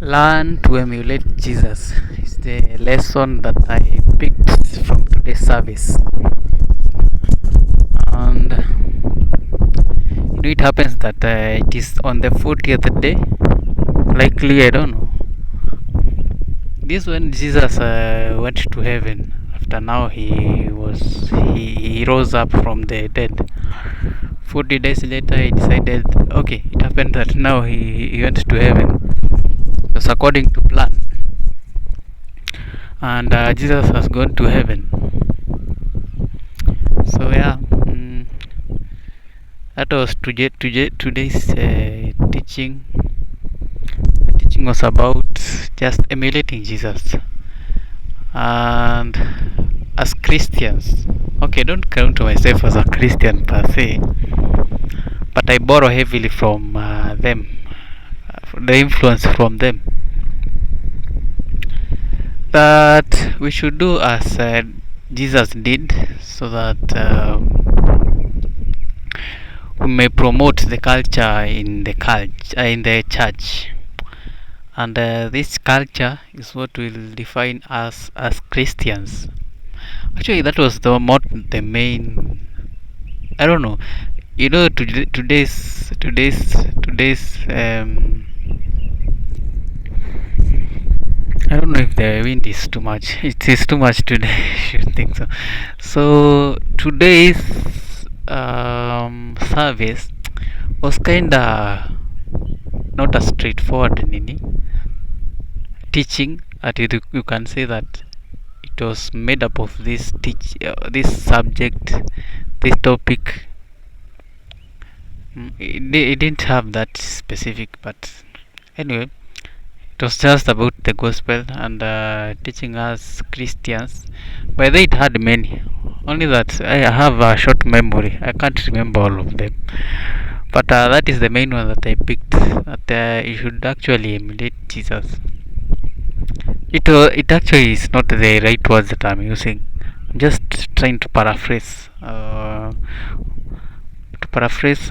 Learn to emulate Jesus is the lesson that I picked from today's service. And it happens that it is on the 40th day. Likely, I don't know. This when Jesus went to heaven. After now, he rose up from the dead. 40 days later, he decided. Okay, it happened that now he went to heaven. It was according to plan, and Jesus has gone to heaven. So yeah, that was today's teaching. The teaching was about just emulating Jesus, and as Christians. Okay, don't count myself as a Christian per se, but I borrow heavily from them, the influence from them. That we should do as Jesus did, so that we may promote the culture in the church, and this culture is what will define us as Christians. Actually, that was the main. I don't know. Today's I don't know if the wind is too much. It is too much today. I should think so. So today's service was kinda not a straightforward teaching. You can say that it was made up of this subject, this topic. It didn't have that specific, but anyway, it was just about the gospel and teaching us Christians. By the way, it had many. Only that I have a short memory. I can't remember all of them. But that is the main one that I picked. That you should actually emulate Jesus. It actually is not the right words that I'm using. I'm just trying to paraphrase.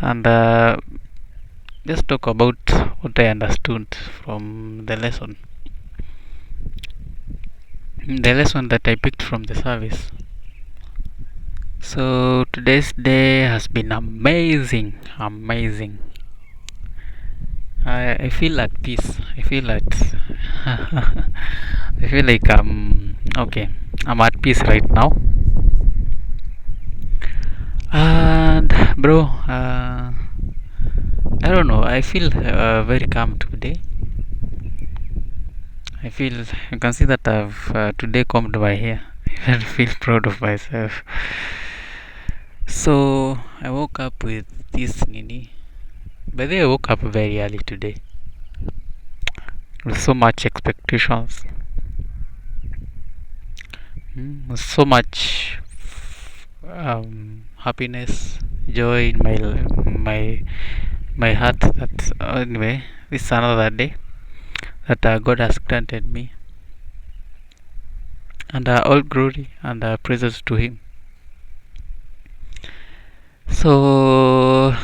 And just talk about what I understood from the lesson. The lesson that I picked from the service. So today's day has been amazing. I feel at peace. I feel at I feel like okay. I'm at peace right now. And bro, I don't know. I feel very calm today. I feel you can see that I've today combed my hair. I feel proud of myself. So I woke up with this nini. By the way, I woke up very early today with so much expectations, with so much happiness, joy in my heart. That anyway, this is another day that God has granted me, and all glory and praises to Him. So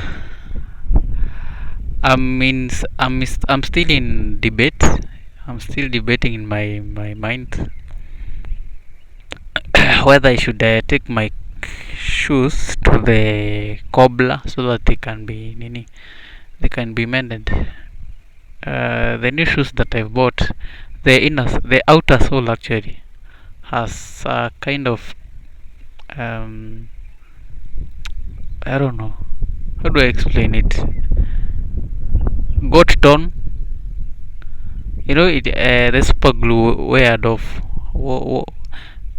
I'm still in debate. I'm still debating in my mind whether I should take my shoes to the cobbler so that they can be mended. The new shoes that I've bought, the outer sole actually has a kind of I don't know how do I explain it. Got torn. The super glue weared off,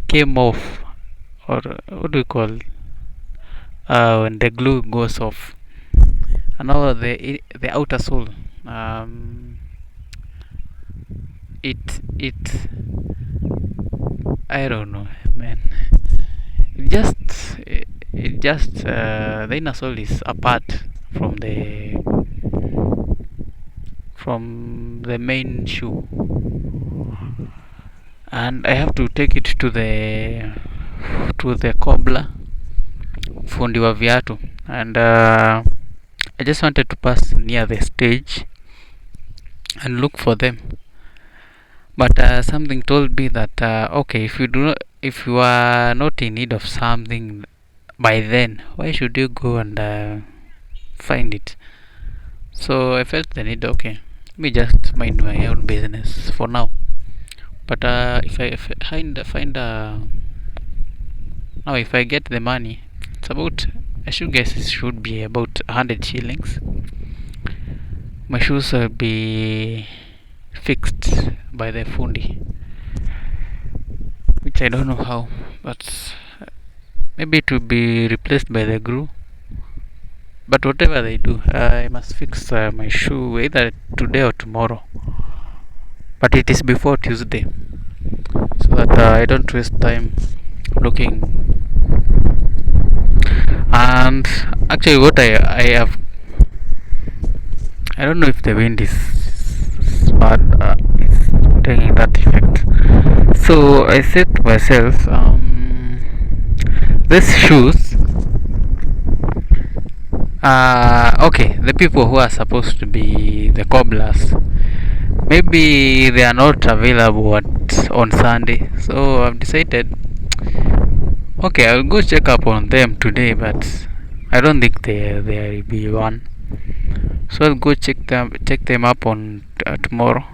came off, or what do you call when the glue goes off. And now the outer sole, it I don't know, man. It just the inner sole is apart from the main shoe, and I have to take it to the cobbler, fundi wa viatu, and I just wanted to pass near the stage and look for them. But something told me that okay, if you are not in need of something by then, why should you go and find it? So I felt the need. Okay, let me just mind my own business for now. But if I find now if I get the money, it's about, I should guess it should be about 100 shillings. My shoes will be fixed by the fundi, which I don't know how, but maybe it will be replaced by the glue. But whatever they do, I must fix my shoe either today or tomorrow. But it is before Tuesday, so that I don't waste time looking. And actually, what I have, I don't know if the wind is bad, it's taking that effect. So I said to myself, these shoes, okay, the people who are supposed to be the cobblers, maybe they are not available on Sunday. So I've decided, okay, I'll go check up on them today, but I don't think there will be one. So I'll go check them up on tomorrow,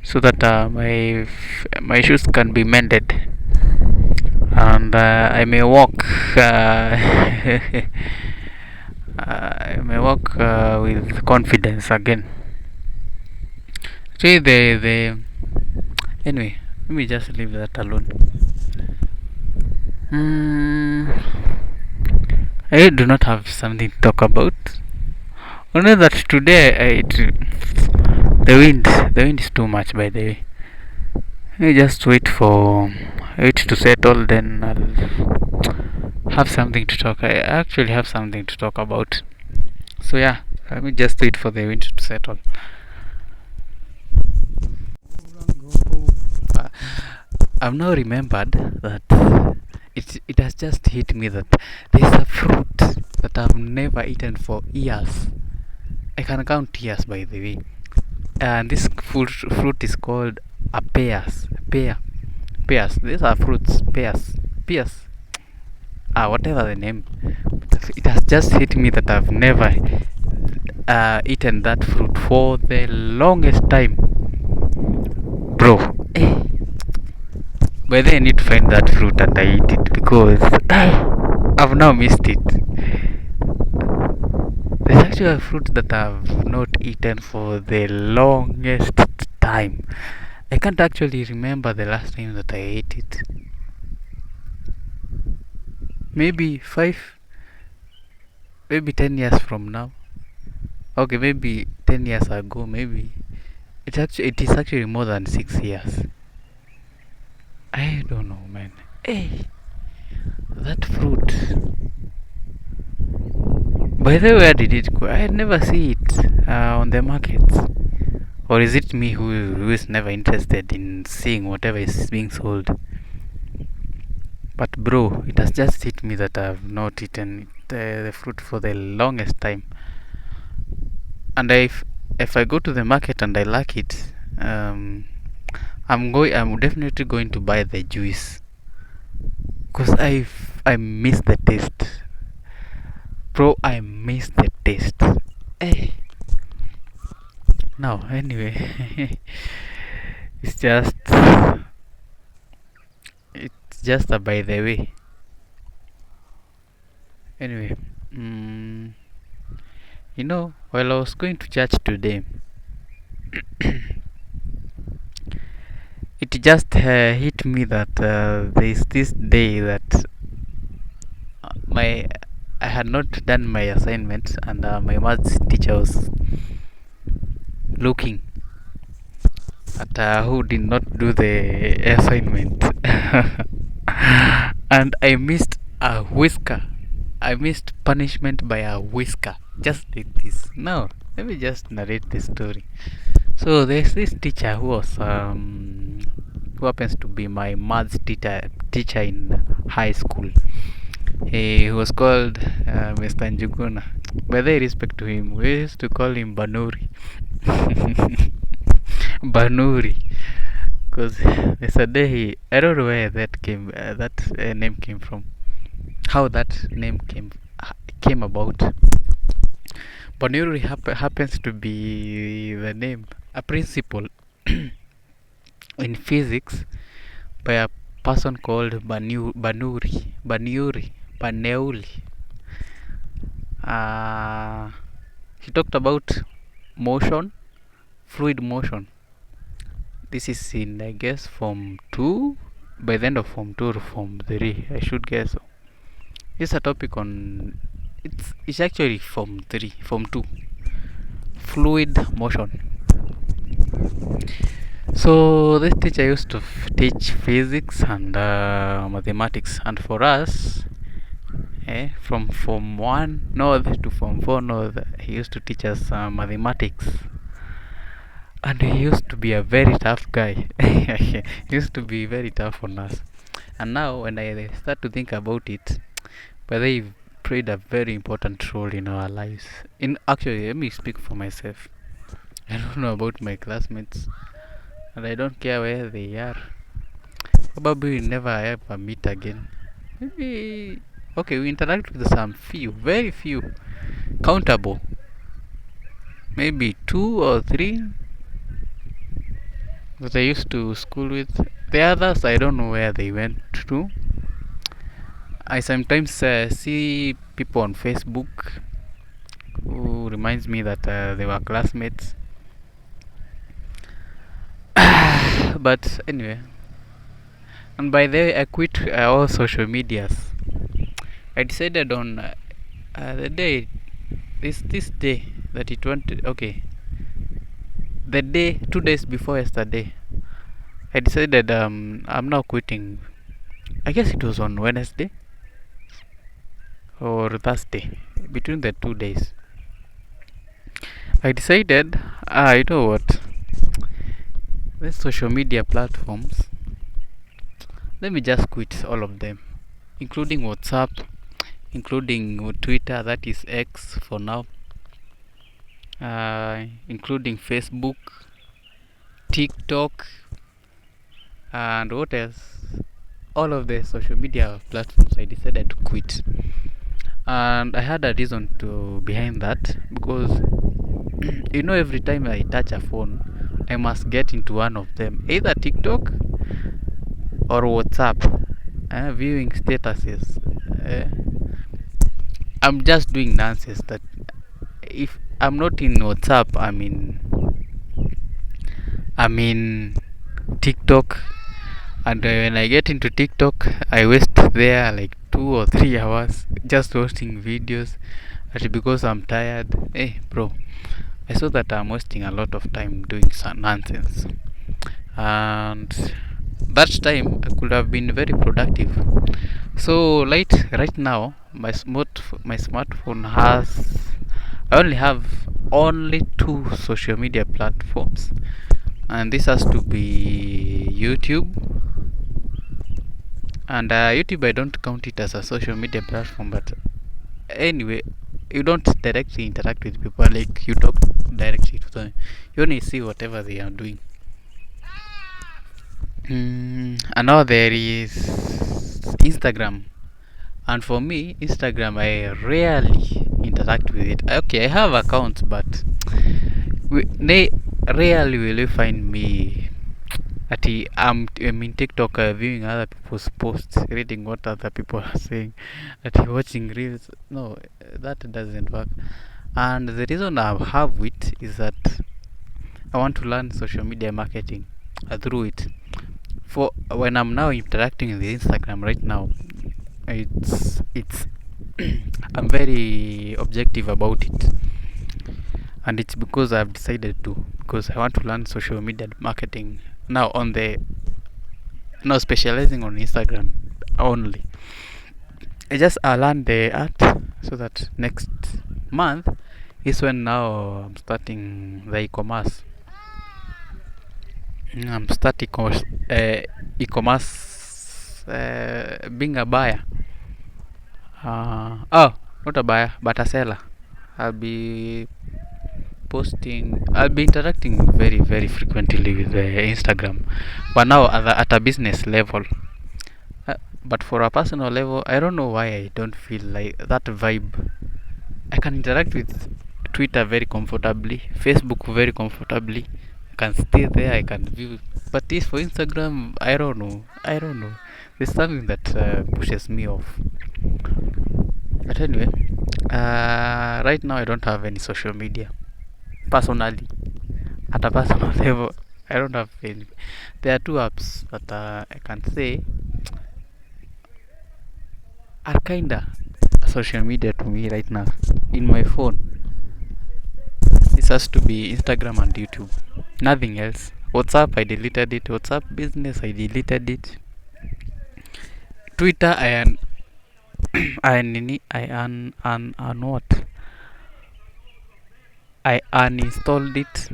so that my shoes can be mended, and I may walk. I may walk with confidence again. See the anyway. Let me just leave that alone. I do not have something to talk about. Only that today the wind is too much. By the way, I just wait for it to settle. Then I'll have something to talk. I actually have something to talk about. So yeah, let me just wait for the wind to settle. Uh, I've now remembered that it has just hit me that there's a fruit that I've never eaten for years. I can count years, by the way. And this fruit is called a pears. These are fruits, pears. Whatever the name. It has just hit me that I've never eaten that fruit for the longest time, bro. But then I need to find that fruit and I eat it, because I've now missed it. There's actually a fruit that I've not eaten for the longest time. I can't actually remember the last time that I ate it. Maybe 10 years from now. Okay, maybe 10 years ago. Maybe it is actually more than 6 years. I don't know, man. Hey, that fruit. By the way, where did it go? I never see it on the markets. Or is it me who is never interested in seeing whatever is being sold? But bro, it has just hit me that I've not eaten the fruit for the longest time. And if I go to the market and I like it, I'm definitely going to buy the juice, because I miss the taste, bro. I miss the taste. Hey. Now, anyway, it's just a by the way. Anyway, while I was going to church today, it just hit me that there is this day that my I had not done my assignment, and my maths teacher was looking at who did not do the assignment. And I missed a whisker. I missed punishment by a whisker. Just like this. Now, let me just narrate the story. So there's this teacher who happens to be my maths teacher in high school. He was called Mr. Njuguna. By the respect to him, we used to call him Banuri. Banuri. Because there's a day I don't know where that name came from, how that name came about. Banuri happens to be the name, a principle in physics by a person called Baneuli. Uh, he talked about motion, fluid motion. This is in, I guess, Form 2. By the end of Form 2 or Form 3, I should guess. It's a topic on. It's actually Form 3, Form 2. Fluid motion. So this teacher used to teach physics and mathematics, and for us, from Form 1 North to Form 4 North, he used to teach us mathematics. And he used to be a very tough guy. He used to be very tough on us. And now, when I start to think about it, but they played a very important role in our lives. In actually, let me speak for myself. I don't know about my classmates, and I don't care where they are. Probably we never ever meet again. Maybe okay, we interact with some few, very few, countable. Maybe 2 or 3 that I used to school with. The others, I don't know where they went to. I sometimes see people on Facebook who reminds me that they were classmates. But anyway, and by the way, I quit all social medias. I decided on the day, this day that it went. Okay, the day 2 days before yesterday, I decided I'm now quitting. I guess it was on Wednesday or Thursday, between the 2 days. I decided, you know what? These social media platforms, let me just quit all of them, including WhatsApp, including Twitter, that is X for now, including Facebook, TikTok, and what else? All of the social media platforms I decided to quit. And I had a reason to behind that, because every time I touch a phone, I must get into one of them, either TikTok or WhatsApp, viewing statuses. I'm just doing nonsense. That if I'm not in WhatsApp, I'm in TikTok, and when I get into TikTok, I waste there like 2 or 3 hours just watching videos. But because I'm tired, hey bro, I saw that I'm wasting a lot of time doing some nonsense, and that time I could have been very productive. So right now, my smartphone has. I only have only 2 social media platforms, and this has to be YouTube. And YouTube, I don't count it as a social media platform, but anyway, you don't directly interact with people, like you talk directly to them. You only see whatever they are doing. And now there is Instagram, and for me, Instagram, I rarely interact with it. Okay, I have accounts, but they rarely will you find me at I'm in TikTok, viewing other people's posts, reading what other people are saying, watching reels. No, that doesn't work. And the reason I have it is that I want to learn social media marketing through it. For when I'm now interacting with Instagram right now, it's I'm very objective about it, and it's because I've decided to, because I want to learn social media marketing now now specializing on Instagram only. I learned the art, so that next month is when now I'm starting the e-commerce. I'm starting e-commerce, being a buyer. Oh, not a buyer, but a seller. I'll be posting. I'll be interacting very, very frequently with Instagram, but now at a business level. Uh, but for a personal level, I don't know why I don't feel like that vibe. I can interact with Twitter very comfortably, Facebook very comfortably. I can stay there, I can view. But this for Instagram, I don't know. I don't know. There's something that pushes me off. But anyway, right now I don't have any social media. Personally, at a personal level, I don't have any. There are two apps that I can say are kinda social media to me right now in my phone. This has to be Instagram and YouTube. Nothing else. WhatsApp, I deleted it. WhatsApp business, I deleted it. Twitter, I what? I uninstalled it.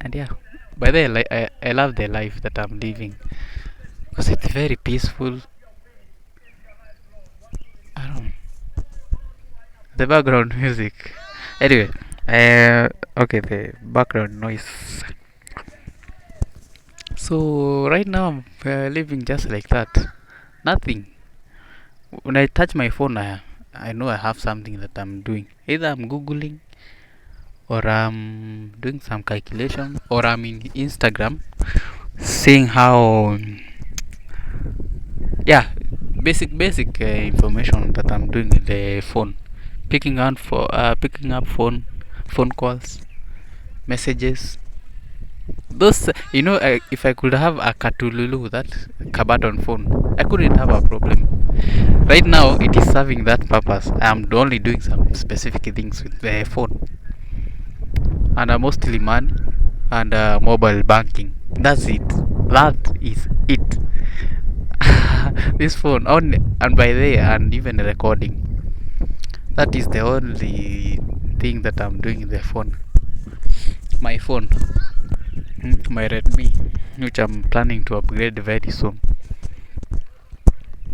And yeah, by the way, I love the life that I'm living because it's very peaceful. I don't know, the background music. Anyway, okay, the background noise. So right now I'm living just like that. Nothing. When I touch my phone, I know I have something that I'm doing. Either I'm googling, or I'm doing some calculation, or I'm in Instagram, seeing how, yeah, basic information that I'm doing with the phone, picking up phone calls, messages. Those, if I could have a Katululu, that Kabaton phone, I couldn't have a problem. Right now, it is serving that purpose. I'm only doing some specific things with the phone, and mostly money and mobile banking. That's it. That is it. This phone only, and by there, and even recording. That is the only thing that I'm doing in the phone. My phone, my Redmi, which I'm planning to upgrade very soon.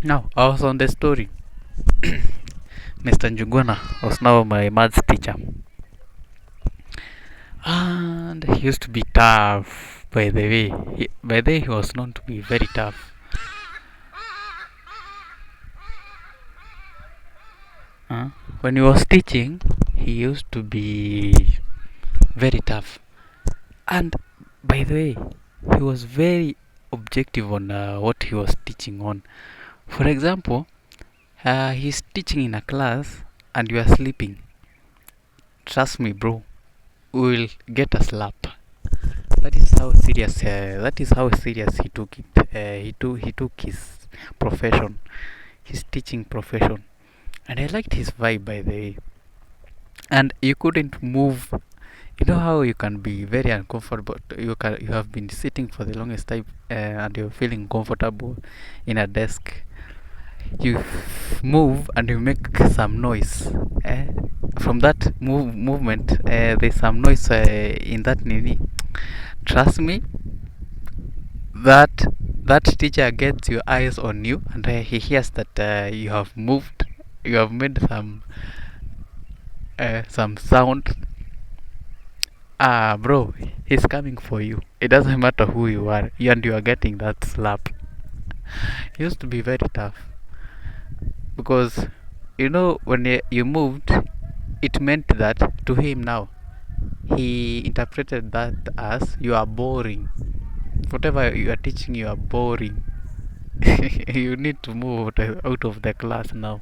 Now, I was on the story. Mr. Njuguna was now my maths teacher. And he used to be tough, by the way. By the way, he was known to be very tough. Uh, when he was teaching, he used to be very tough. And by the way, he was very objective on what he was teaching on. For example, he's teaching in a class and you are sleeping. Trust me, bro, will get a slap. That is how serious. That is how serious he took it. He took his profession, his teaching profession, and I liked his vibe, by the way. And you couldn't move. You know how you can be very uncomfortable. You have been sitting for the longest time, and you're feeling comfortable in a desk. You move and you make some noise. From that movement, there's some noise in that nini. Trust me, that that teacher gets your eyes on you, and he hears that you have moved, you have made some sound. Bro, he's coming for you. It doesn't matter who you are, and you are getting that slap. He used to be very tough because when you moved, it meant that to him now, he interpreted that as you are boring. Whatever you are teaching, you are boring. You need to move out of the class now.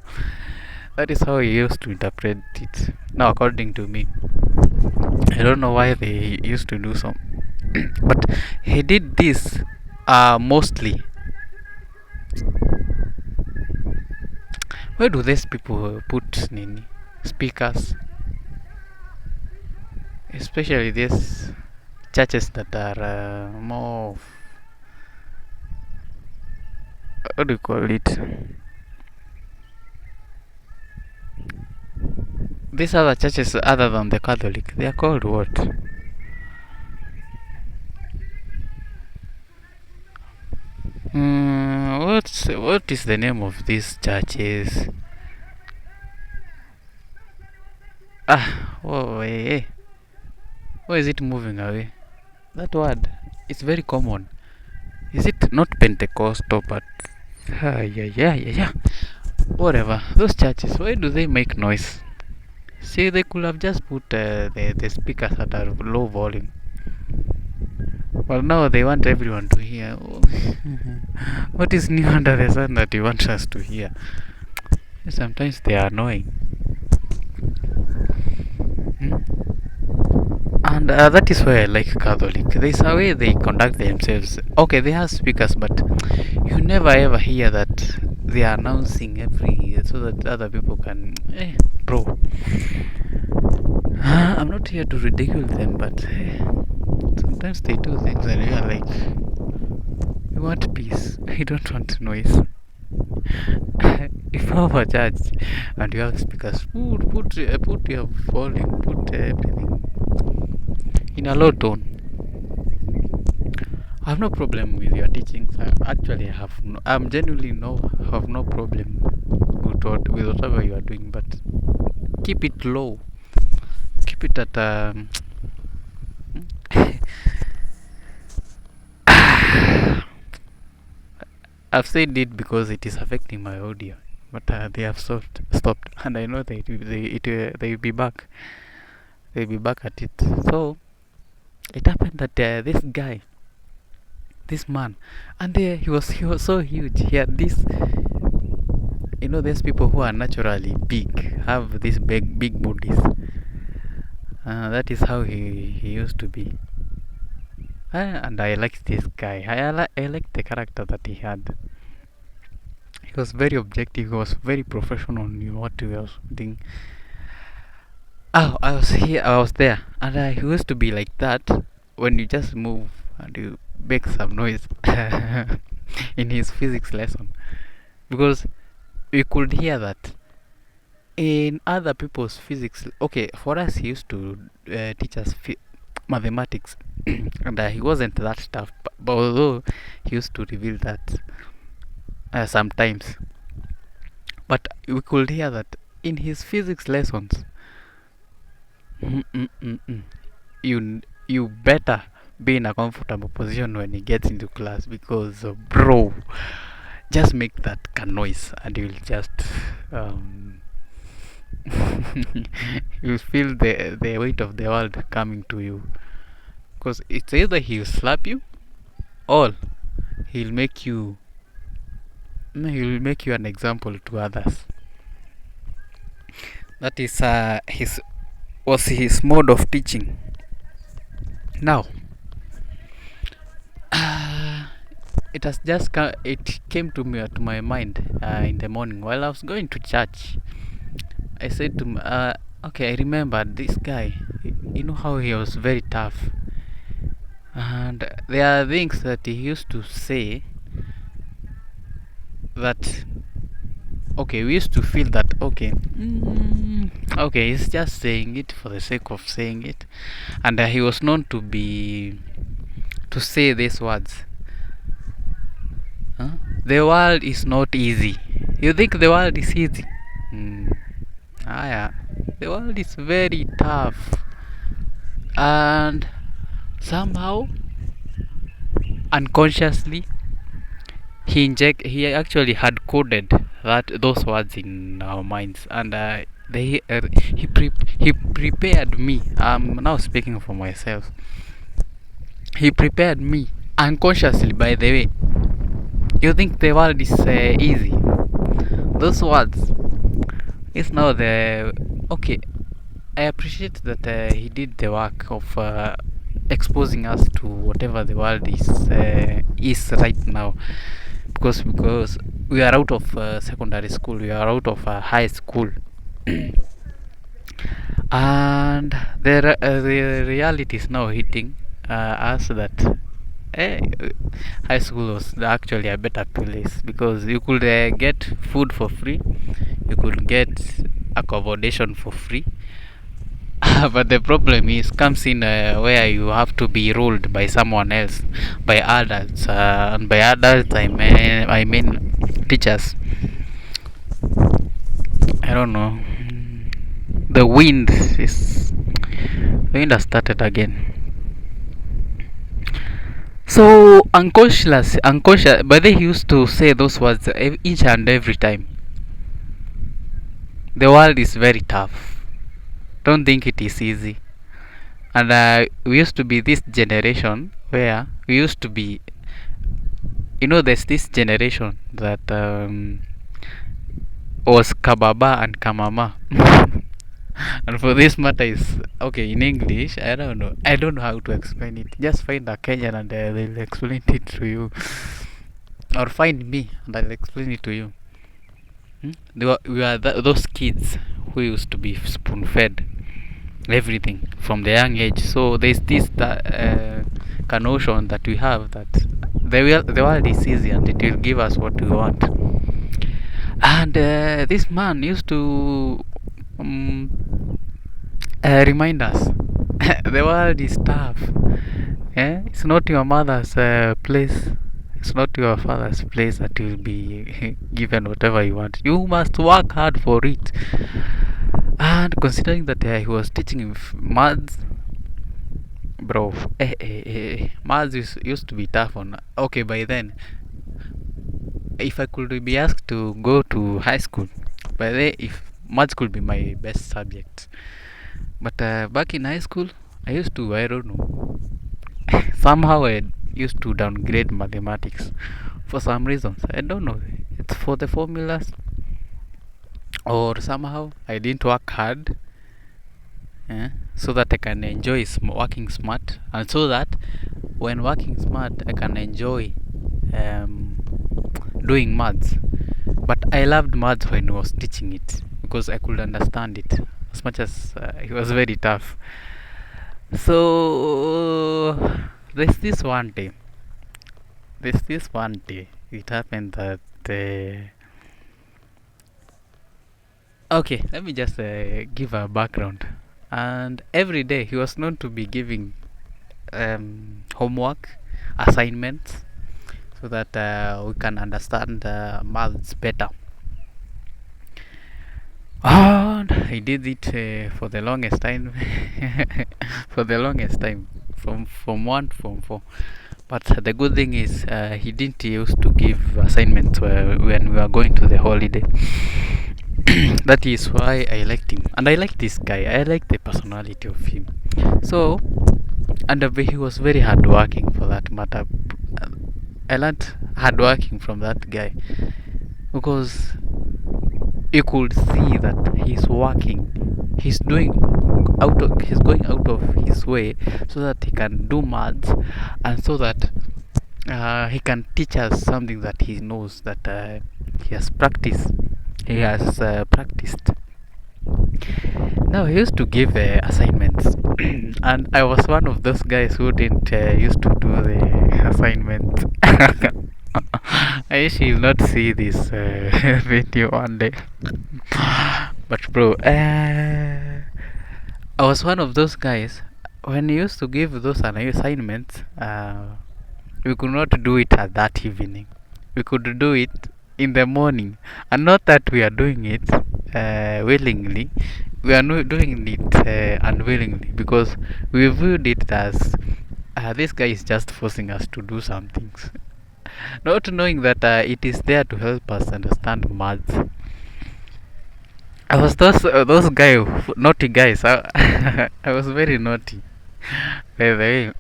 That is how he used to interpret it. Now, according to me, I don't know why they used to do so, but he did this mostly. Where do these people put nini speakers? Especially these churches that are more. What do you call it? These other churches other than the Catholic, they are called what? What is the name of these churches? Oh, Why is it moving away? That word, it's very common. Is it not Pentecostal, but yeah. Whatever. Those churches, why do they make noise? See, they could have just put the speakers at a low volume. Well, now they want everyone to hear. What is new under the sun that you want us to hear? Sometimes they are annoying. Hmm? And that is why I like Catholic. There's a way they conduct themselves. Okay, they have speakers, but you never ever hear that they are announcing every so that other people can. Bro, I'm not here to ridicule them, but sometimes they do things and you are like, you want peace, you don't want noise. If you have a church and you have speakers, put your volume, put everything in a low tone. I have no problem with your teachings. Actually, I'm genuinely have no problem with whatever you are doing, but keep it low. Keep it at I've said it because it is affecting my audio, but they have stopped, and I know they will be back. They'll be back at it. So it happened that this guy, this man, and he was so huge. He had this, there's people who are naturally big, have these big bodies. That is how he used to be. And I liked this guy. I liked the character that he had. He was very objective. He was very professional in what he was doing. Oh, I was here. I was there, and he used to be like that when you just move and you make some noise in his physics lesson, because we could hear that in other people's physics. Okay, for us, he used to teach us mathematics, and he wasn't that tough. But although he used to reveal that sometimes, but we could hear that in his physics lessons. You better be in a comfortable position when he gets into class, because bro, just make that noise and you'll just you'll feel the weight of the world coming to you, because it's either he'll slap you or he'll make you an example to others. That is his mode of teaching. Now it has just it came to me to my mind in the morning while I was going to church. I said to okay, I remember this guy. You know how he was very tough, and there are things that he used to say that, okay, we used to feel that, okay, he's just saying it for the sake of saying it. And he was known to say these words. The world is not easy. You think the world is easy? Yeah. The world is very tough, and somehow unconsciously he actually had coded those words in our minds, and he prepared me. I'm now speaking for myself. He prepared me unconsciously. By the way, you think the world is easy? Those words is now the okay. I appreciate that he did the work of exposing us to whatever the world is right now, because we are out of secondary school, we are out of high school, and the reality is now hitting us that high school was actually a better place, because you could get food for free, you could get accommodation for free. But the problem comes in where you have to be ruled by someone else, by adults, and by adults I mean teachers. I don't know. The wind is Winter started again. So unconscious. But they used to say those words each and every time. The world is very tough. Don't think it is easy. And we used to be this generation where we used to be. There's this generation that was kababa and kamama. And for this matter is okay in English. I don't know. I don't know how to explain it. Just find a Kenyan and they'll explain it to you, or find me and I'll explain it to you. We are those kids who used to be spoon fed everything from the young age. So there's this notion that we have that the world is easy and it will give us what we want. And this man used to remind us the world is tough. It's not your mother's place. It's not your father's place that you'll be given whatever you want. You must work hard for it. And considering that he was teaching maths, bro, maths used to be tough on. Okay, by then, if I could be asked to go to high school, by then, if maths could be my best subject. But back in high school, I don't know, somehow I used to downgrade mathematics for some reasons. I don't know. It's for the formulas, or somehow I didn't work hard, so that I can enjoy working smart, and so that when working smart, I can enjoy doing maths. But I loved maths when he was teaching it because I could understand it as much as it was very tough. So there's this one day. It happened that. Okay, let me just give a background. And every day he was known to be giving homework, assignments, so that we can understand maths better. And I did it for the longest time, from 1 to form 4. But the good thing is he didn't used to give assignments when we were going to the holiday. That is why I liked him, and I like this guy. I like the personality of him. So, and he was very hardworking for that matter. I learned hardworking from that guy because you could see that he's working. He's going out of his way so that he can do maths, and so that he can teach us something that he knows that he has practiced. He has practiced. Now he used to give assignments, and I was one of those guys who didn't used to do the assignment. I wish he'll not see this video one day. But bro, I was one of those guys when he used to give those assignments. We could not do it at that evening. We could do it in the morning, and not that we are doing it willingly. We are not doing it unwillingly because we viewed it as this guy is just forcing us to do some things, not knowing that it is there to help us understand maths. I was those naughty guys. I was very naughty. By the way,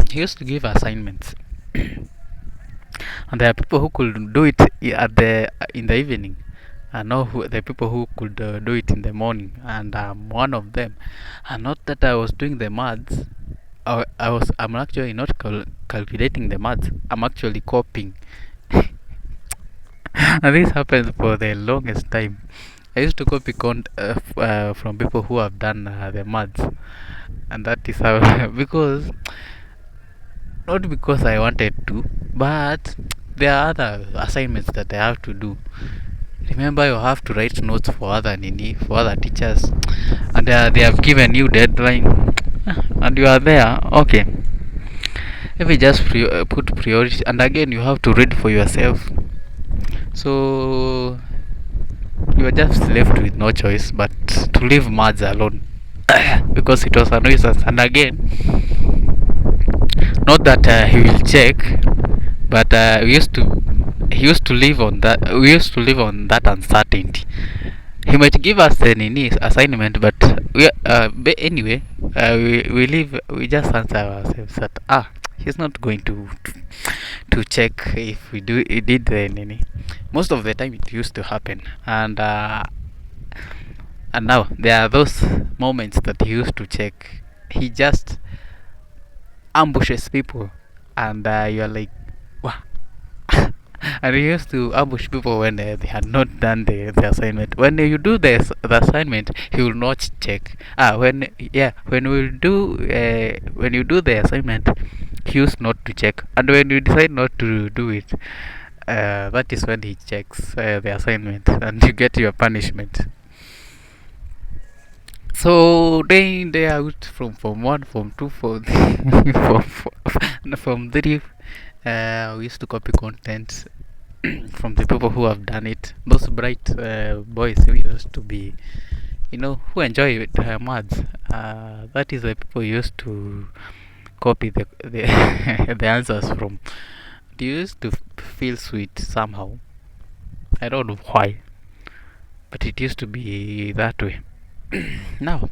he used to give assignments, and there are people who could do it at the in the evening. I know the people who could do it in the morning, and I'm one of them. And not that I was doing the maths. I'm actually not calculating the maths. I'm actually copying. And this happens for the longest time. I used to copy from people who have done the maths, and that is how because not because I wanted to, but there are other assignments that I have to do. Remember, you have to write notes for other teachers, and they have given you deadline, and you are there. Okay, let me just put priority, and again you have to read for yourself. So you are just left with no choice but to leave maths alone. because it was a nuisance. And again, not that he will check, but he used to live on that. We used to live on that uncertainty. He might give us the nini assignment, but anyway, we leave. We just answer ourselves that he's not going to check if we did the nini. Most of the time, it used to happen, and now there are those moments that he used to check. He just ambushes people, and you're like, wow. And he used to ambush people when they had not done the assignment. When you do the assignment, he will not check. When you do the assignment, he used not to check. And when you decide not to do it, that is when he checks the assignment, and you get your punishment. So they out from Form 1, Form 2, Form Form 3. We used to copy content from the people who have done it. Those bright boys who used to be, who enjoy it, maths. That is the people used to copy the the answers from. It used to feel sweet somehow. I don't know why, but it used to be that way. Now,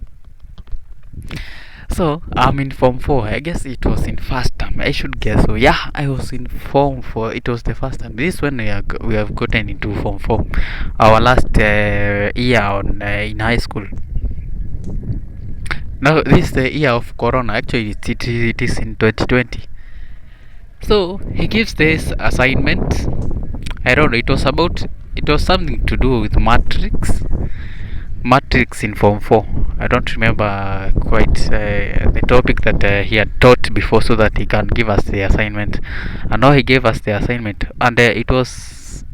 so I'm in Form 4. I guess it was in first term. I should guess. So yeah, I was in Form 4. It was the first time. This is when we have gotten into Form 4. Our last year in high school. Now this is the year of Corona. Actually, it is in 2020. So he gives this assignment. I don't know. It was something to do with matrix in Form 4. I don't remember quite the topic that he had taught before, so that he can give us the assignment. And now he gave us the assignment, and it was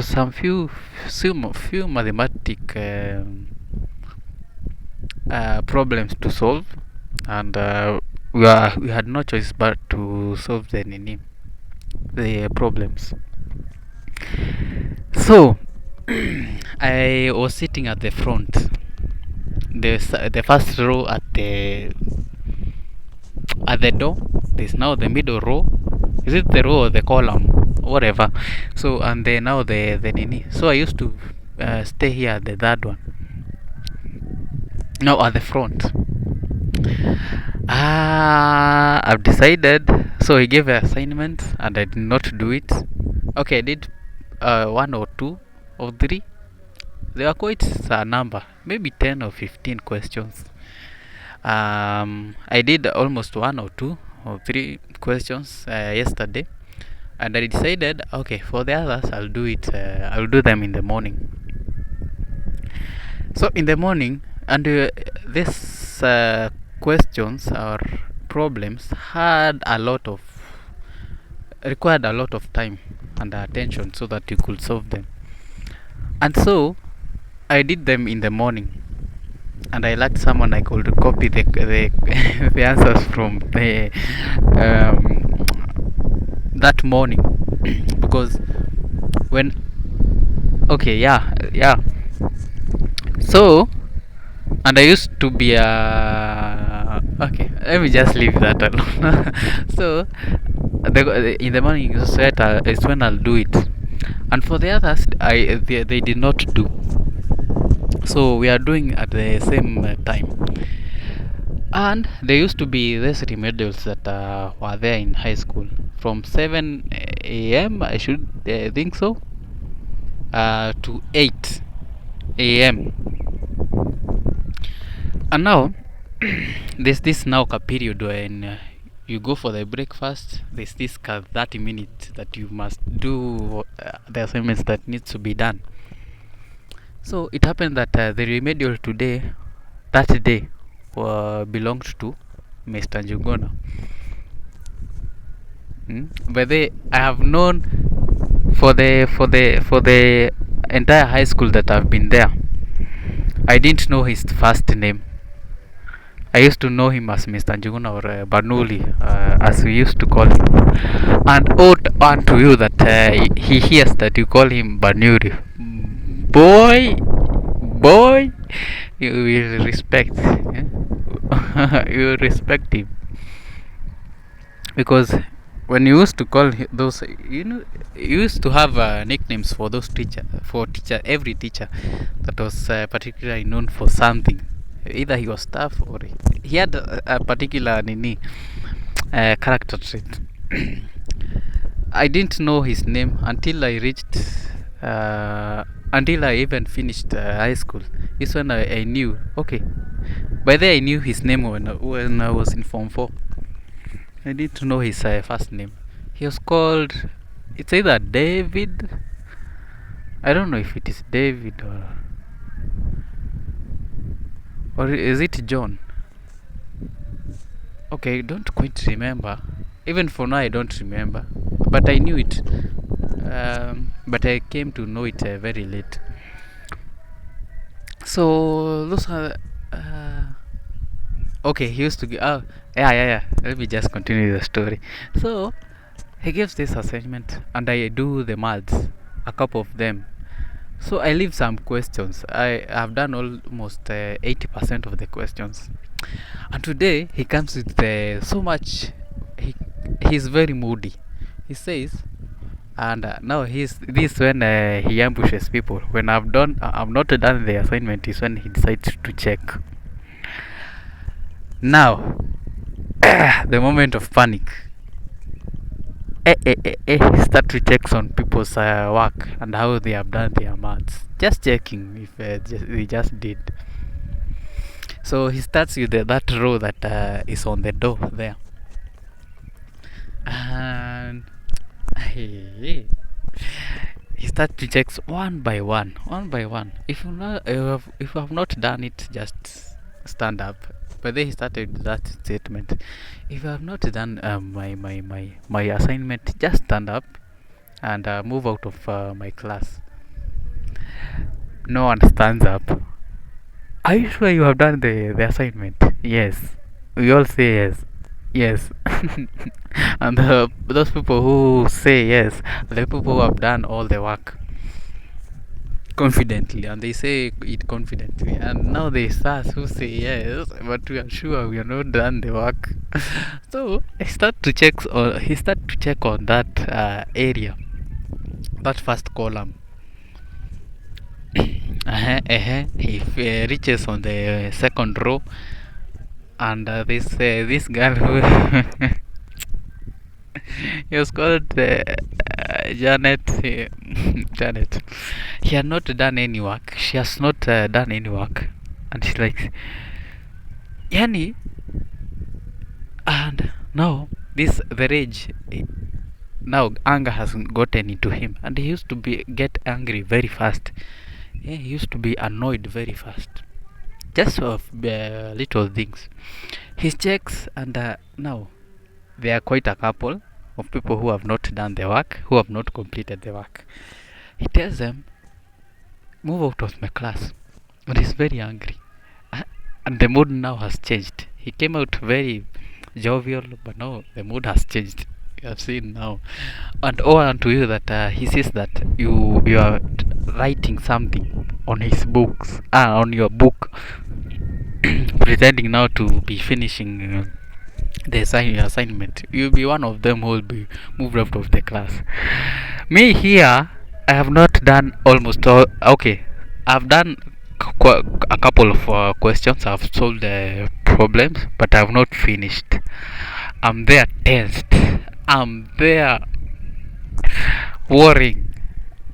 some few mathematic problems to solve, and we had no choice but to solve the problems. So I was sitting at the front, the first row at the door. There's now the middle row. Is it the row or the column? Whatever. So and then now the nini. So I used to stay here at the third one. Now at the front. I've decided. So he gave an assignment and I did not do it. Okay, I did 1 or 2 or 3. They were quite a number, maybe 10 or 15 questions. I did almost 1 or 2 or 3 questions yesterday, and I decided, okay, for the others, I'll do them in the morning. So in the morning, and these questions or problems required a lot of time and attention so that you could solve them. And so I did them in the morning, and I lacked someone I could copy the the answers from the that morning. Because when so, and I used to be okay, let me just leave that alone. So in the morning is when I'll do it, and for the others they did not do. So we are doing at the same time. And there used to be these remedials that were there in high school from 7 a.m. I should think so, to 8 a.m. And now there's this now period when you go for the breakfast. There's this 30 minutes that you must do the assignments that needs to be done. So it happened that the remedial that day belonged to Mr. Njugona. But I have known for the entire high school that I've been there, I didn't know his first name. I used to know him as Mr. Njuguna or Banuli, as we used to call him. And to you that he hears that you call him Banuri. boy, you will respect. Yeah? You will respect him because when you used to call those, you used to have nicknames for those teacher, every teacher that was particularly known for something. Either he was tough or he had a particular character trait. I didn't know his name until I reached, until I even finished high school. This when I knew. Okay, by then I knew his name when I was in Form 4. I didn't know his first name. He was called. It's either David. I don't know if it is David or is it John. Okay, don't quite remember. Even for now, I don't remember. But I knew it. But I came to know it very late. So those are. Okay, he used to give. Oh, yeah. Let me just continue the story. So he gives this assignment, and I do the maths, a couple of them. So I leave some questions. I have done almost 80% of the questions. And today he comes with so much. He's very moody. He says, and now he's this when he ambushes people. When I've not done the assignment. Is when he decides to check. Now, the moment of panic. Start to check on people's work and how they have done their maths. Just checking if they just did. So he starts with that row that is on the door there, and he starts to check one by one. If you have not done it, just stand up. But then he started that statement. If you have not done my assignment, just stand up and move out of my class. No one stands up. Are you sure you have done the assignment? Yes. We all say yes. Yes. And those people who say yes, the people who have done all the work confidently, and they say it confidently, and now they start who say yes, but we are sure we are not done the work. So he start to check on that area, that first column. He reaches on the second row, and this girl who he was called Janet. Janet. He had not done any work. She has not done any work, and she's like, Yani. And now the rage. Now anger has gotten into him, and he used to get angry very fast. Yeah, he used to be annoyed very fast, just of little things. He checks, and now there are quite a couple of people who have not done the work, who have not completed the work. He tells them, move out of my class. And he's very angry. And the mood now has changed. He came out very jovial, but now the mood has changed. You have seen now. And unto you that he says that you are writing something on his books, on your book, pretending now to be finishing the assignment. You'll be one of them who will be moved out of the class. Me here, I have not done almost all. Okay, I've done a couple of questions. I've solved the problems, but I've not finished. I'm there tensed. I'm there worrying.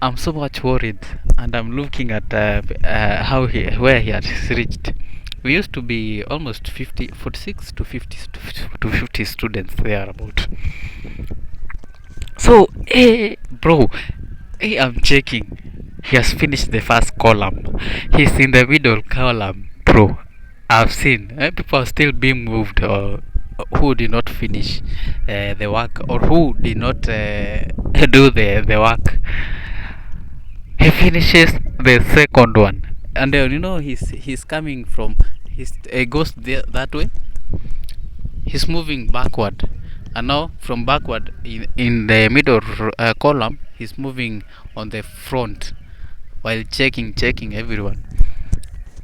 I'm so much worried, and I'm looking at where he has reached. We used to be almost 46 to 50 students there about. So, hey, bro, hey, I'm checking. He has finished the first column. He's in the middle column, bro. I've seen people are still being moved, or who did not finish the work, or who did not do the work. He finishes the second one, and he's coming from goes that way. He's moving backward, and now from backward in the middle column, he's moving on the front while checking everyone.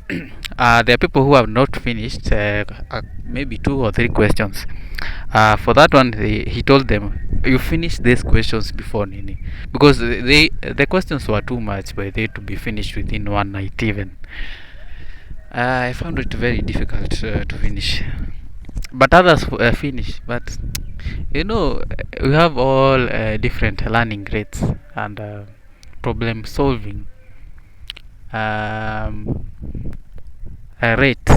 There are people who have not finished maybe 2 or 3 questions. For that one, he told them, "You finish these questions before Nini," because the questions were too much by they to be finished within one night even. I found it very difficult to finish, but others finish. But you know, we have all different learning rates and problem solving um, rate,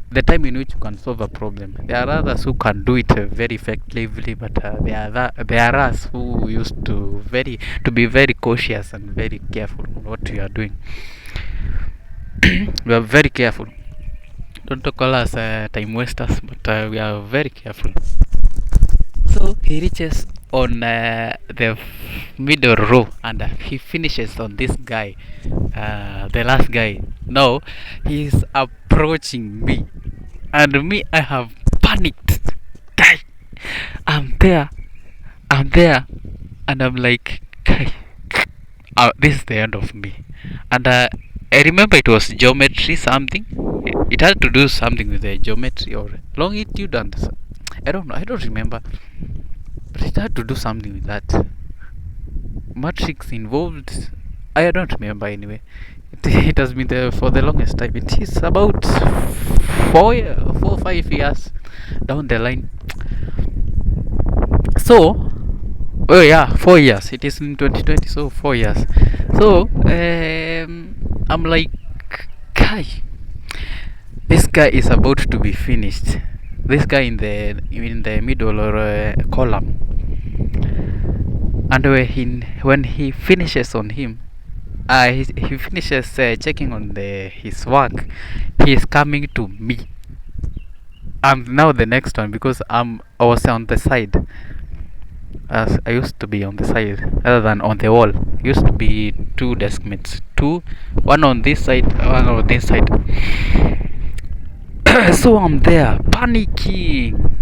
the time in which you can solve a problem. There are others who can do it very effectively, but there are us who used to be very cautious and very careful on what we are doing. We are very careful. Don't call us time wasters, but we are very careful. So he reaches on the middle row and he finishes on this guy, the last guy. Now he's approaching me, and me, I have panicked. Guy, I'm there, I'm there, and I'm like, guy, this is the end of me. And I remember it was geometry something. It had to do something with the geometry or longitude and I don't know. I don't remember. But it had to do something with that. Matrix involved. I don't remember anyway. It has been there for the longest time. It is about 4 or 5 years down the line. So, oh yeah, 4 years. It is in 2020, so 4 years. So, I'm like, guy, this guy is about to be finished. This guy in the middle or column, and when he finishes on him, he finishes checking on his work, he is coming to me. I'm now the next one because I was on the side. As I used to be on the side rather than on the wall. Used to be two desk mates, one on this side, one on this side. So I'm there panicking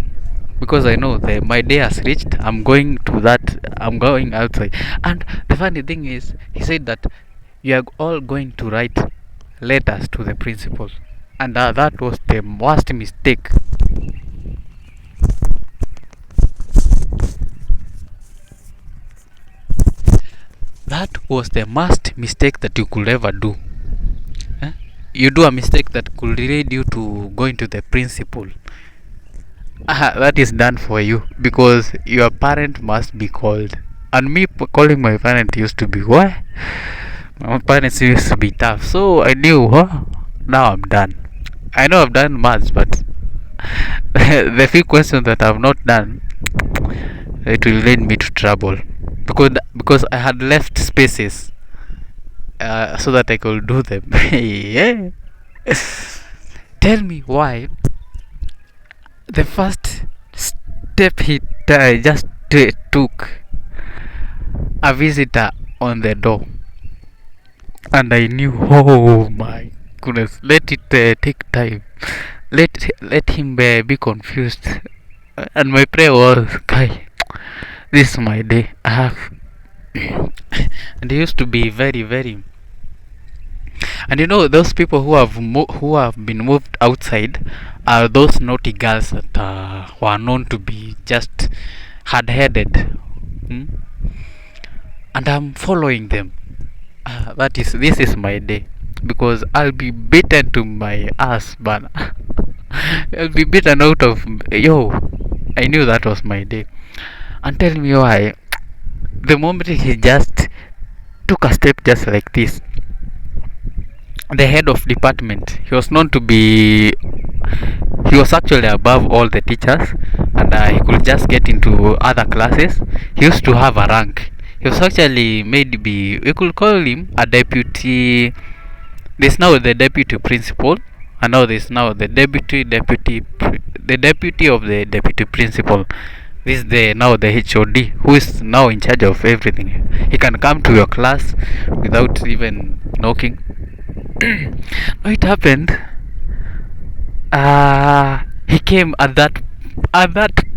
because I know that my day has reached. I'm going outside. And the funny thing is, he said that you are all going to write letters to the principal, and that was the worst mistake. That was the worst mistake that you could ever do. You do a mistake that could lead you to going to the principal. That is done for you because your parent must be called. And me calling my parent used to be what? My parents used to be tough. So I knew, now I'm done. I know I've done maths, but the few questions that I've not done, it will lead me to trouble. Because I had left spaces so that I could do them. Yeah. Tell me why the first step he just took a visitor on the door, and I knew, oh my goodness, let it take time, let him be confused. And my prayer was, guy, this is my day. I have and he used to be very very, and you know those people who have been moved outside are those naughty girls that were known to be just hard-headed. Hmm? And I'm following them. This is my day because I'll be beaten to my ass, but I'll be beaten out of yo. I knew that was my day. And tell me why. The moment he just took a step just like this, the head of department, he was actually above all the teachers, and he could just get into other classes. He used to have a rank. He was actually maybe we could call him a deputy. There's now the deputy principal, and now there's now the the deputy of the deputy principal. This is now the HOD who is now in charge of everything. He can come to your class without even knocking. It happened. He came at that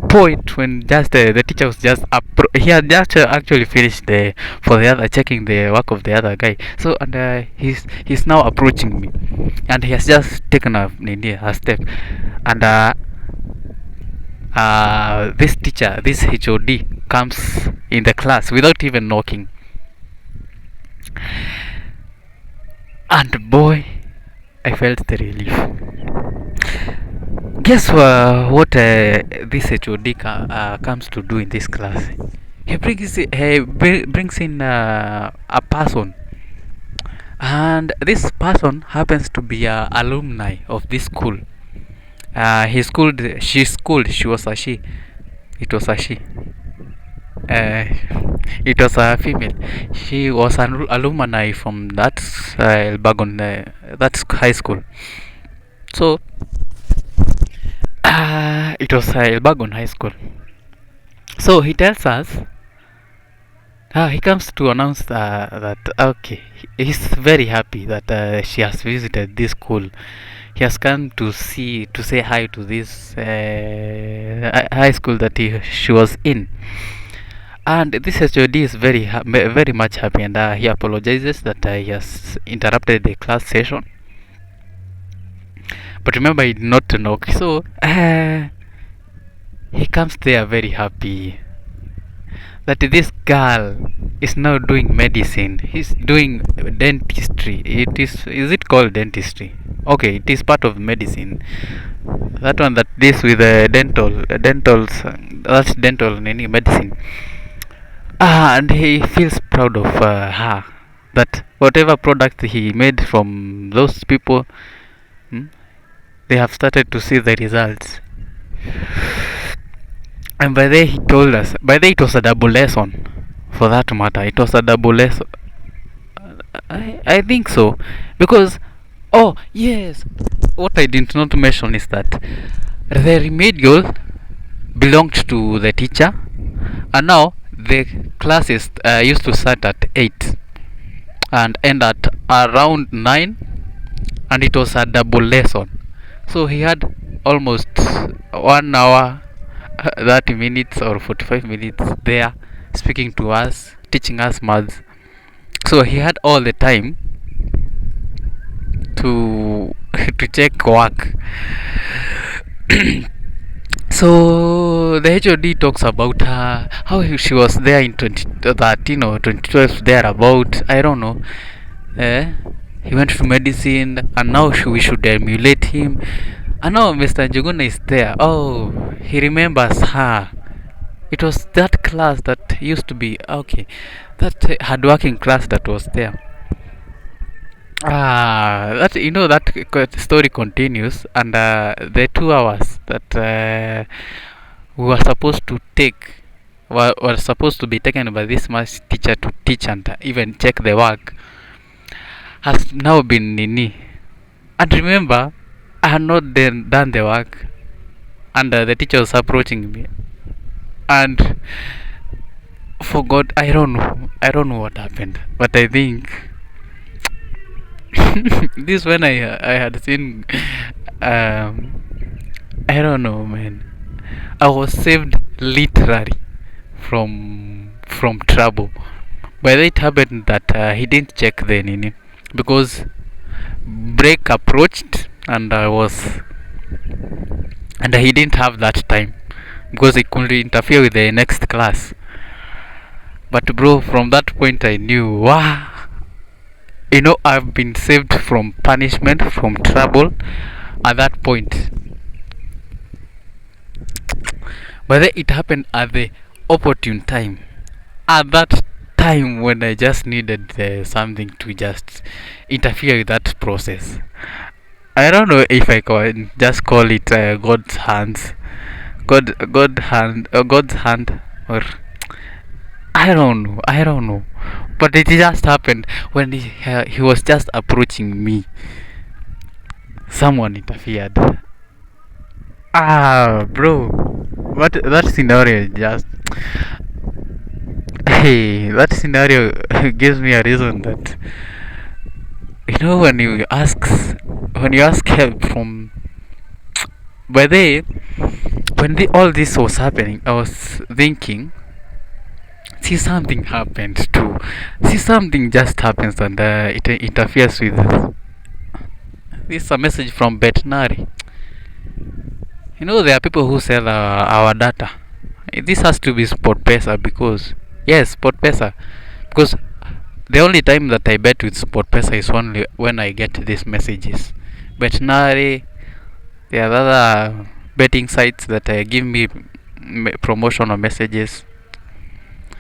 point when just the teacher was just he had just actually finished the for the other checking the work of the other guy. So and he's now approaching me, and he has just taken a step, and this teacher, this HOD, comes in the class without even knocking. And boy, I felt the relief. Guess what this HOD comes to do in this class? He brings in a person, and this person happens to be a alumni of this school. She was a she. It was a she. Uh, it was a female. She was an alumni from that Elbagon, that high school. So it was Elbagon High School. So he tells us, he comes to announce that okay, he's very happy that she has visited this school. He has come to say hi to this high school that she was in. And this HOD is very much happy, and he apologizes that he has interrupted the class session. But remember, he did not knock. So he comes there very happy that this girl is now doing medicine. He's doing dentistry. Is it called dentistry? Okay, it is part of medicine. That one that deals with dentals. That's dental and any medicine. And he feels proud of her. That whatever product he made from those people, they have started to see the results. And by the way, he told us, by the way, it was a double lesson. For that matter, it was a double lesson. I think so. Because, oh, yes, what I did not mention is that the remedial belonged to the teacher, and now the classes used to start at 8 and end at around 9, and it was a double lesson. So he had almost 1 hour, 30 minutes or 45 minutes there speaking to us, teaching us maths. So he had all the time to to check work. So the HOD talks about her, how she was there in 2013 or 2012, there about, I don't know. He went to medicine, and now we should emulate him. And now Mr. Njuguna is there. Oh, he remembers her. It was that class that used to be okay, that hardworking class that was there. That that story continues, and the 2 hours that we were supposed to take were supposed to be taken by this math teacher to teach and even check the work has now been nini. And remember, I had not then done the work, and the teacher was approaching me, and for God, I don't know what happened, but I think this when I had seen I don't know, man. I was saved literally from trouble. But it happened that he didn't check the nini, because break approached, and he didn't have that time because he couldn't interfere with the next class. But bro, from that point I knew, wow, I've been saved from punishment, from trouble at that point. But then it happened at the opportune time, at that time when I just needed something to just interfere with that process. I don't know if I can just call it God's hands, God's hand, or I don't know. But it just happened when he was just approaching me. Someone interfered. Bro, what that scenario just hey, that scenario gives me a reason that when you ask help from By the when all this was happening, I was thinking, see something happened too. See something just happens and it interferes with this. Is a message from Betnari. There are people who sell our data. This has to be Sport Pesa because yes, Sport Pesa because the only time that I bet with Sport Pesa is only when I get these messages. Betnari, there are other betting sites that give me promotional messages.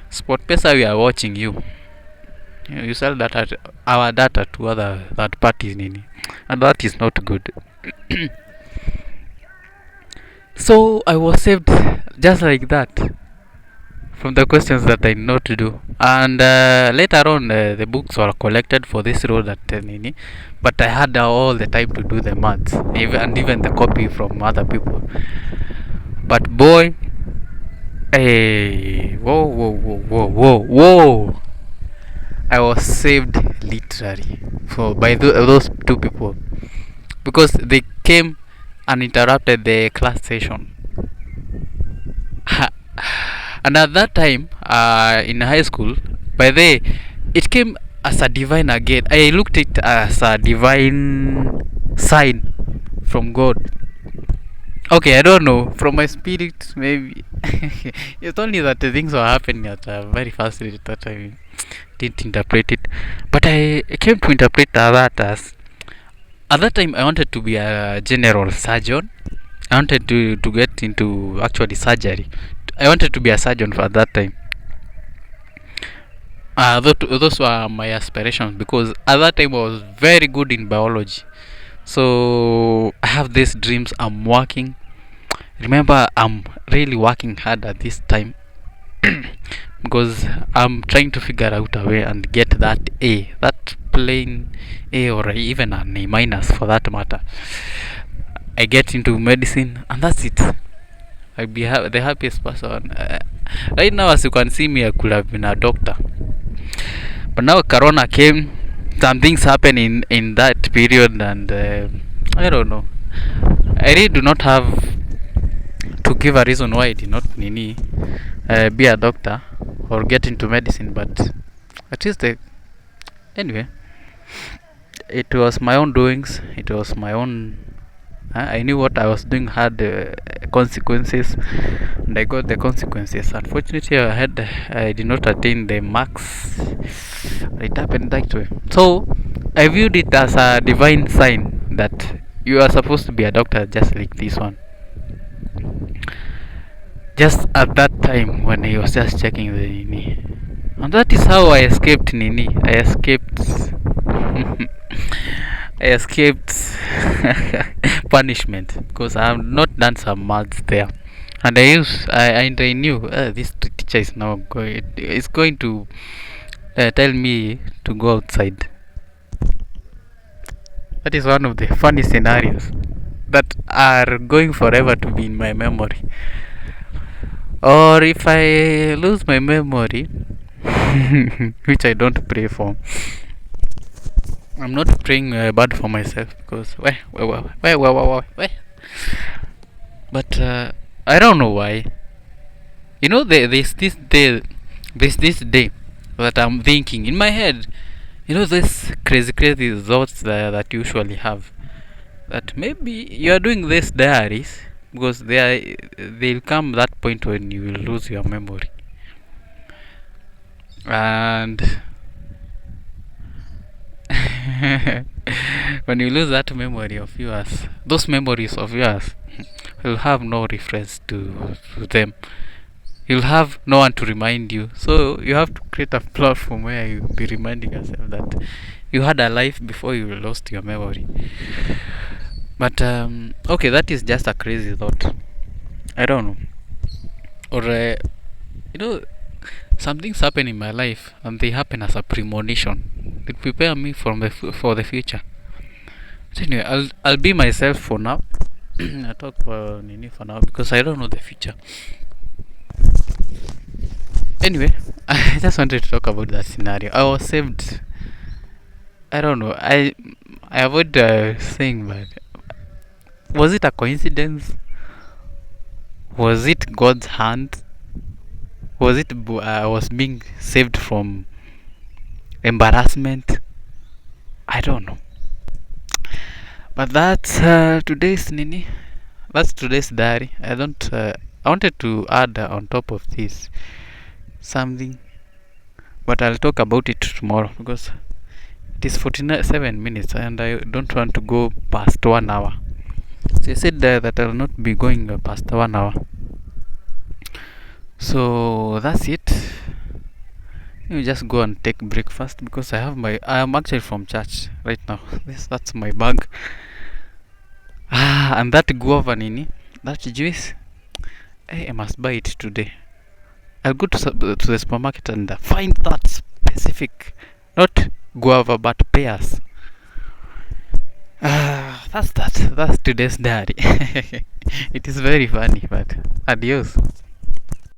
Sport Pesa, we are watching you. You sell data, our data to other third parties, nini, and that is not good. So I was saved just like that from the questions that I know to do. And later on, the books were collected for this role at Nini, but I had all the time to do the maths, and even the copy from other people. But boy, hey, whoa, whoa, whoa, whoa, whoa, whoa! I was saved literally by those two people because they came and interrupted the class session. And at that time, in high school, by the way, it came as a divine again. I looked at it as a divine sign from God. Okay, I don't know. From my spirit, maybe. It's only that the things were happening at a very fast rate that I didn't interpret it. But I came to interpret that as at that time I wanted to be a general surgeon. I wanted to get into actually surgery. I wanted to be a surgeon for that time. Those were my aspirations because at that time I was very good in biology. So I have these dreams. I'm working. Remember, I'm really working hard at this time because I'm trying to figure out a way and get that A, that plain A, or even an A minus for that matter. I get into medicine and that's it. I'll be the happiest person. Right now, as you can see me, I could have been a doctor. But now Corona came, some things happened in that period, and I don't know. I really do not have to give a reason why I did not be a doctor or get into medicine, but at least anyway, it was my own doings. It was my own. I knew what I was doing had consequences, and I got the consequences. Unfortunately, I did not attain the marks. It happened that way. So I viewed it as a divine sign that you are supposed to be a doctor, just like this one. Just at that time when he was just checking the Nini, and that is how I escaped Nini. I escaped. I escaped punishment because I have not done some maths there, and I knew this teacher is now going to tell me to go outside. That is one of the funny scenarios that are going forever to be in my memory. Or if I lose my memory, which I don't pray for. I'm not praying bad for myself because why? But I don't know why. There's this day that I'm thinking in my head. This crazy thoughts that you usually have. That maybe you are doing this diaries because they'll come that point when you will lose your memory. And when you lose that memory of yours, those memories of yours, you'll have no reference to them. You'll have no one to remind you. So you have to create a platform where you'll be reminding yourself that you had a life before you lost your memory. But okay, that is just a crazy thought. I don't know. Or some things happen in my life and they happen as a premonition. They prepare me for the future. So anyway, I'll be myself for now. I talk for Nini for now because I don't know the future. Anyway, I just wanted to talk about that scenario. I was saved. I don't know. I avoid saying, Was it a coincidence? Was it God's hand? Was it was being saved from embarrassment? I don't know. But that's today's nini. That's today's diary. I don't. I wanted to add on top of this something, but I'll talk about it tomorrow because it is 47 minutes and I don't want to go past 1 hour. So I said that I'll not be going past 1 hour. So that's it. You just go and take breakfast because I am actually from church right now. That's my bag. And that guava nini, that juice, I must buy it today. I'll go to the supermarket and find that specific, not guava but pears. That's today's diary. It is very funny, but adios.